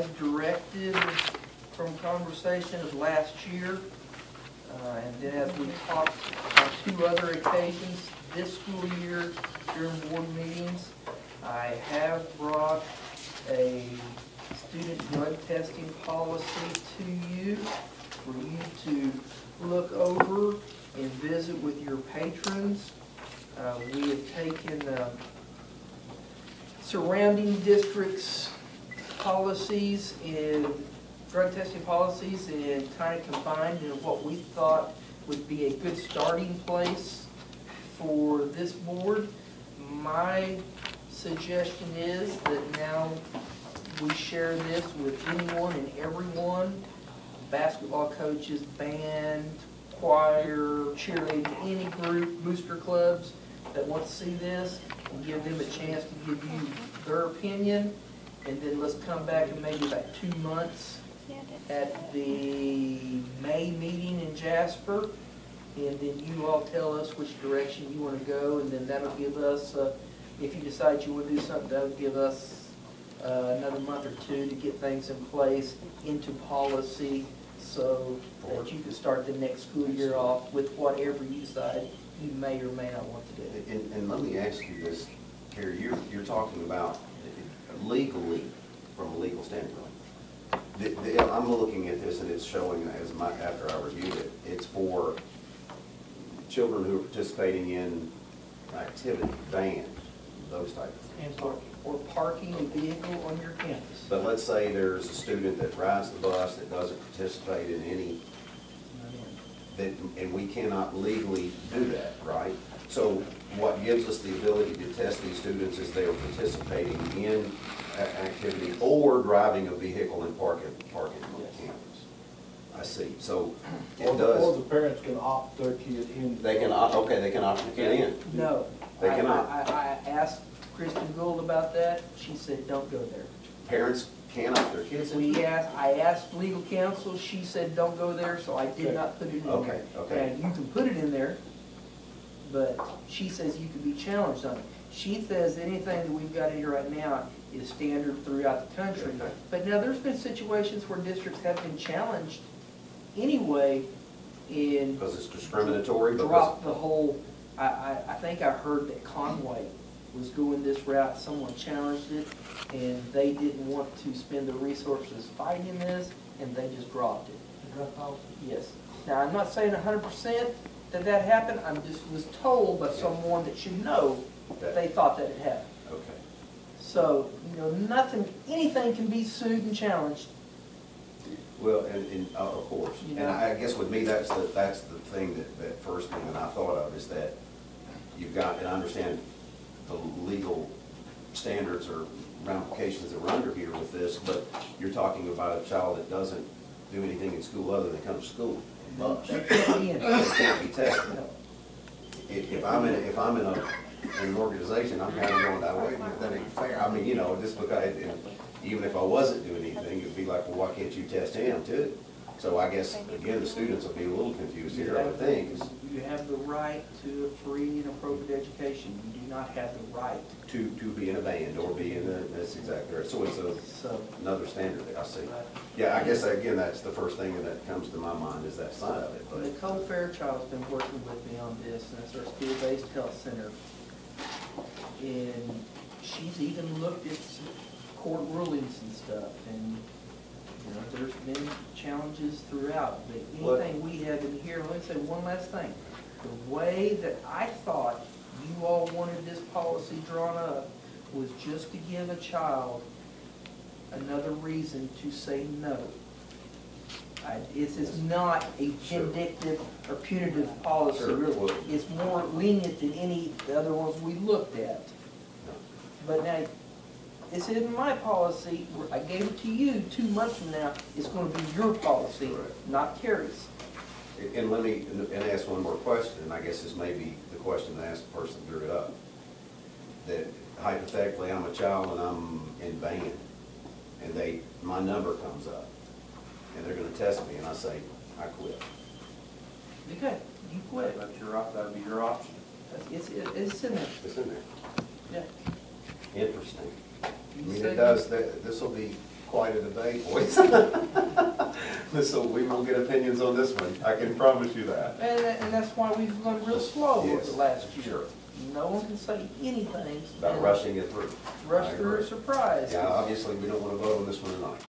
as directed from conversation of last year. And then as we talked on 2 other occasions this school year during board meetings, I have brought a student drug testing policy to you for you to look over and visit with your patrons. We have taken surrounding districts' policies and drug testing policies and kind of combined into what we thought would be a good starting place for this board. My suggestion is that now we share this with anyone and everyone, basketball coaches, band, choir, cheerleading, any group, booster clubs that want to see this, and give them a chance to give you their opinion. And then let's come back in maybe about 2 months at the May meeting in Jasper, and then you all tell us which direction you want to go, and then that'll give us, if you decide you want to do something, that'll give us another month or 2 to get things in place into policy so that you can start the next school year off with whatever you decide you may or may not want to do. And let me ask you this, Carrie, you're talking about legally, from a legal standpoint. I'm looking at this and it's showing, after I reviewed it, it's for children who are participating in activity, band, those types of things. Or parking a vehicle on your campus. But let's say there's a student that rides the bus that doesn't participate in any, and we cannot legally do that, right? So what gives us the ability to test these students is they are participating in activity or driving a vehicle and parking on the campus. I see. So it does. Or the parents can opt their kid in. They can opt. Okay, they can opt the kid in. No, they cannot. I asked Kristen Gould about that. She said, "Don't go there." Parents can opt their kids in. I asked legal counsel. She said, "Don't go there," so I did not put it in there. Okay. And you can put it in there, but she says you can be challenged on it. She says anything that we've got in here right now is standard throughout the country. Okay. But now there's been situations where districts have been challenged anyway in Because it's discriminatory. drop the whole. I think I heard that Conway was going this route. Someone challenged it, and they didn't want to spend the resources fighting this, and they just dropped it. Yes. Now I'm not saying 100% that happened. I just was told by someone that should know that they thought that it happened. Okay. So, you know, anything can be sued and challenged. Well, and of course, You and know? I guess with me, that's the thing that first thing that I thought of is that you've got, and I understand the legal standards or ramifications that we're under here with this, but you're talking about a child that doesn't do anything in school other than come to school. They can't be in. They can't be tested. No. If I'm in an organization, I'm kind of going that way. That ain't fair. I mean, you know, just because even if I wasn't doing anything, it'd be like, well, why can't you test him too? So I guess again, the students will be a little confused here. I would think. You have the right to a free and appropriate education. You do not have the right to be in a band or be in a, that's exactly right. So it's another standard that I see. Yeah, I guess again, that's the first thing that comes to my mind is that side of it. But Nicole Fairchild's been working with me on this, and it's our school-based health center. And she's even looked at some court rulings and stuff, and you know, there's been challenges throughout. But anything we have in here, let me say one last thing. The way that I thought you all wanted this policy drawn up was just to give a child another reason to say no. This is not a vindictive or punitive policy, really. It's more lenient than any of the other ones we looked at. But now, this isn't my policy. I gave it to you 2 months from now. It's going to be your policy, not Carrie's. And let me ask one more question, and I guess this may be the question to ask the person who drew it up. That hypothetically, I'm a child and I'm in band, and my number comes up, and they're going to test me, and I say, I quit. Okay, you quit. That'd be your option. It's in there. It's in there. Yeah. Interesting. I You mean, say it does. This will be quite a debate, boys. So we will get opinions on this one, I can promise you that. And that's why we've gone real slow over Yes, the last year. sure. No one can say anything. About and rushing it through. Rush I through a agree. surprise. Yeah, obviously, we don't want to vote on this one tonight.